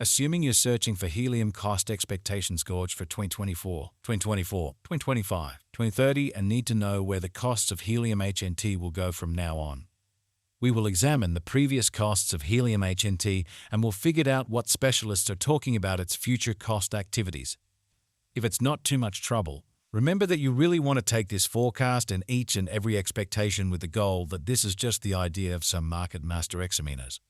Assuming you're searching for helium cost expectations gauge for 2024, 2024, 2025, 2030 and need to know where the costs of helium HNT will go from now on. We will examine the previous costs of helium HNT and will figure out what specialists are talking about its future cost activities. If it's not too much trouble, remember that you really want to take this forecast and each and every expectation with the goal that this is just the idea of some market master examiners.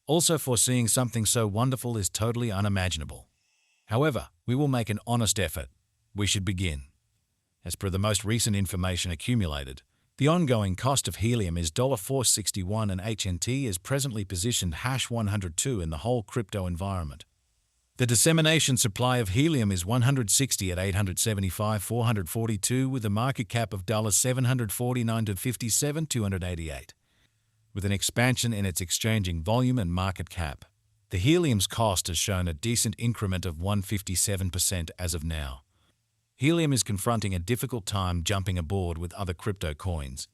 Also, foreseeing something so wonderful is totally unimaginable. However, we will make an honest effort. We should begin. As per the most recent information accumulated, the ongoing cost of helium is $4.61 and HNT is presently positioned #102 in the whole crypto environment. The dissemination supply of helium is 160 at 875 442 with a market cap of $749 to 57 288. With an expansion in its exchanging volume and market cap, the helium's cost has shown a decent increment of 157% as of now. Helium is confronting a difficult time jumping aboard with other crypto coins.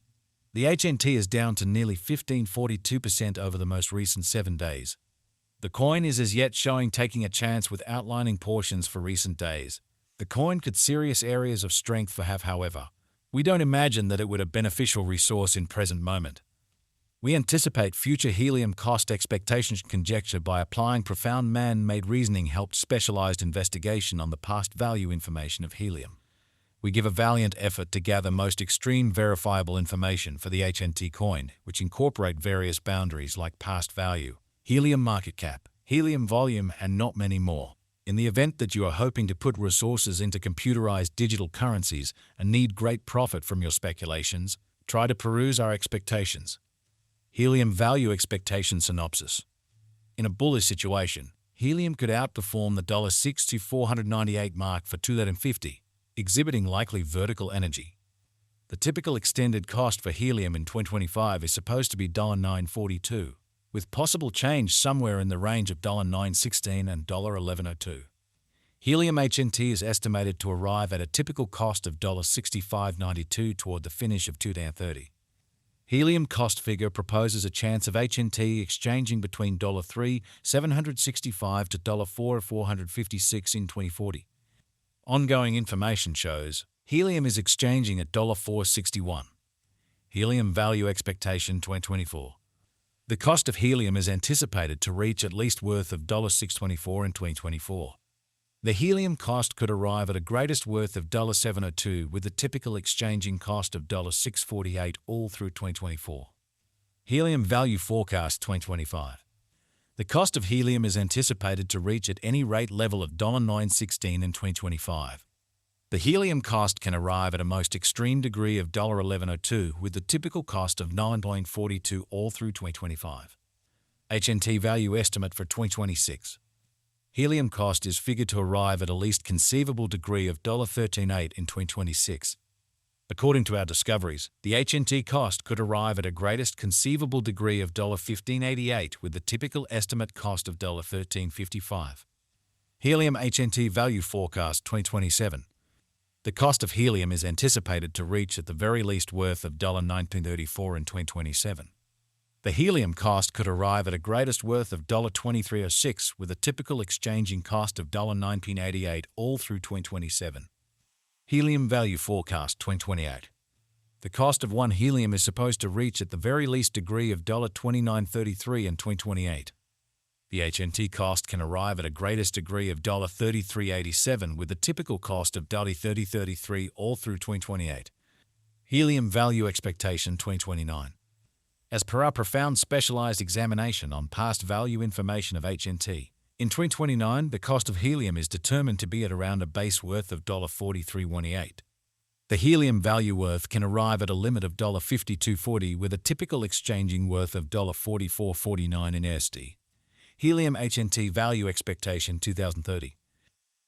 The HNT is down to nearly 42% over the most recent 7 days. The coin is as yet showing taking a chance with outlining portions for recent days. The coin could serious areas of strength for have, however. We don't imagine that it would a beneficial resource in present moment. We anticipate future helium cost expectations conjecture by applying profound man-made reasoning helped specialized investigation on the past value information of helium. We give a valiant effort to gather most extreme verifiable information for the HNT coin, which incorporate various boundaries like past value, helium market cap, helium volume, and not many more. In the event that you are hoping to put resources into computerized digital currencies and need great profit from your speculations, try to peruse our expectations. Helium value expectation synopsis. In a bullish situation, helium could outperform the $6 to $498 mark for 2050, exhibiting likely vertical energy. The typical extended cost for helium in 2025 is supposed to be $9.42, with possible change somewhere in the range of $9.16 and $11.02. Helium HNT is estimated to arrive at a typical cost of $65.92 toward the finish of 2030. Helium cost figure proposes a chance of HNT exchanging between $3.765 to $4.456 in 2040. Ongoing information shows helium is exchanging at $4.61. Helium value expectation 2024. The cost of helium is anticipated to reach at least worth of $6.24 in 2024. The helium cost could arrive at a greatest worth of $7.02 with the typical exchanging cost of $6.48 all through 2024. Helium value forecast 2025. The cost of helium is anticipated to reach at any rate level of $9.16 in 2025. The helium cost can arrive at a most extreme degree of $11.02 with the typical cost of $9.42 all through 2025. HNT value estimate for 2026. Helium cost is figured to arrive at a least conceivable degree of $13.8 in 2026. According to our discoveries, the HNT cost could arrive at a greatest conceivable degree of $15.88 with the typical estimate cost of $13.55. Helium HNT value forecast 2027. The cost of helium is anticipated to reach at the very least worth of $19.34 in 2027. The helium cost could arrive at a greatest worth of $23.06 with a typical exchanging cost of $19.88 all through 2027. Helium value forecast 2028. The cost of 1 helium is supposed to reach at the very least degree of $29.33 in 2028. The HNT cost can arrive at a greatest degree of $33.87 with a typical cost of $30.33 all through 2028. Helium value expectation 2029. As per our profound specialized examination on past value information of HNT, in 2029 the cost of helium is determined to be at around a base worth of $43.18. The helium value worth can arrive at a limit of $52.40 with a typical exchanging worth of $44.49 in USD. Helium HNT value expectation 2030.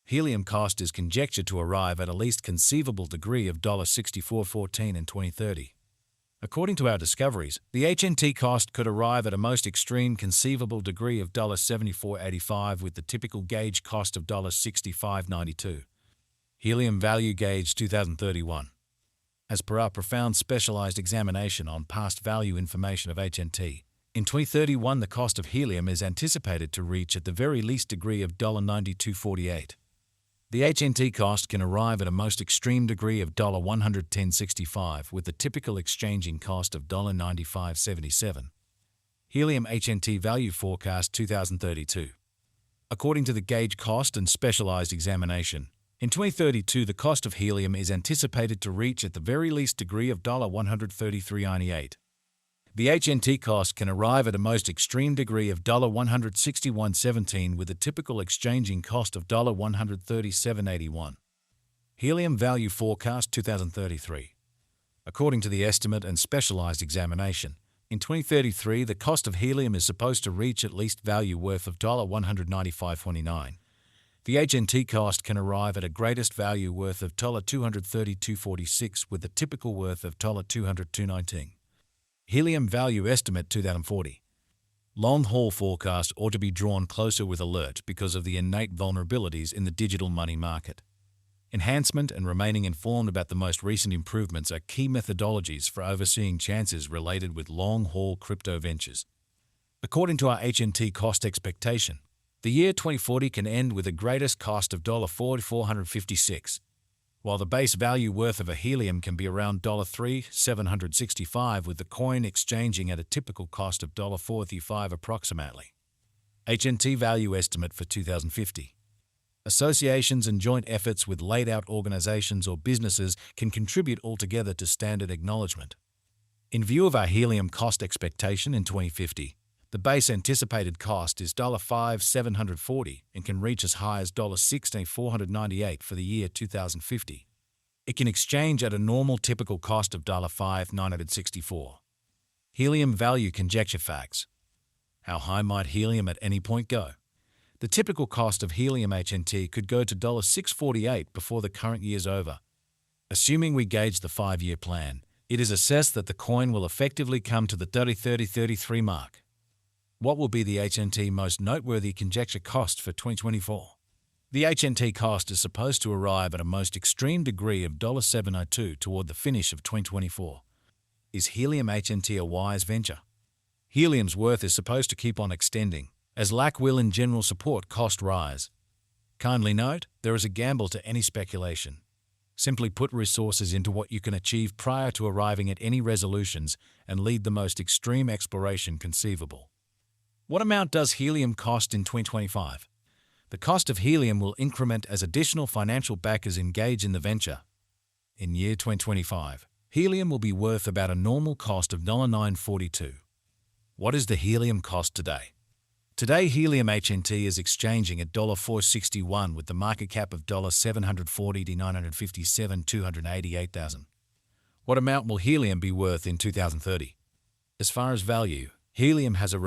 Helium cost is conjectured to arrive at a least conceivable degree of $64.14 in 2030. According to our discoveries, the HNT cost could arrive at a most extreme conceivable degree of $74.85 with the typical gauge cost of $65.92. Helium value gauge 2031. As per our profound specialized examination on past value information of HNT, In 2031, the cost of helium is anticipated to reach at the very least degree of $92.48. The HNT cost can arrive at a most extreme degree of $110.65, with the typical exchanging cost of $95.77. Helium HNT Value Forecast 2032. According to the Gauge Cost and Specialized Examination, in 2032 the cost of helium is anticipated to reach at the very least degree of $133.98. The HNT cost can arrive at a most extreme degree of $161.17, with a typical exchanging cost of $137.81. Helium Value Forecast 2033. According to the Estimate and Specialized Examination, in 2033 the cost of helium is supposed to reach at least value worth of $195.29. The HNT cost can arrive at a greatest value worth of $232.46, with a typical worth of $202.19. Helium Value Estimate 2040. Long-haul forecast ought to be drawn closer with alert because of the innate vulnerabilities in the digital money market. Enhancement and remaining informed about the most recent improvements are key methodologies for overseeing chances related with long-haul crypto ventures. According to our HNT cost expectation, the year 2040 can end with a greatest cost of $4,456, while the base value worth of a helium can be around $3,765, with the coin exchanging at a typical cost of $4.35 approximately. HNT Value Estimate for 2050. Associations and joint efforts with laid-out organizations or businesses can contribute altogether to standard acknowledgement. In view of our helium cost expectation in 2050, the base anticipated cost is $5,740 and can reach as high as $16,498 for the year 2050. It can exchange at a normal typical cost of $5,964. Helium Value Conjecture Facts. How high might helium at any point go? The typical cost of helium HNT could go to $648 before the current year's over. Assuming we gauge the 5-year plan, it is assessed that the coin will effectively come to the 30-30-33 mark. What will be the HNT most noteworthy conjecture cost for 2024? The HNT cost is supposed to arrive at a most extreme degree of $702 toward the finish of 2024. Is helium HNT a wise venture? Helium's worth is supposed to keep on extending, as lack will in general support cost rise. Kindly note, there is a gamble to any speculation. Simply put resources into what you can achieve prior to arriving at any resolutions and lead the most extreme exploration conceivable. What amount does helium cost in 2025? The cost of helium will increment as additional financial backers engage in the venture. In year 2025, helium will be worth about a normal cost of $942. What is the helium cost today? Today, helium HNT is exchanging at $461 with the market cap of $740 to $957 $288,000. What amount will helium be worth in 2030? As far as value, helium has a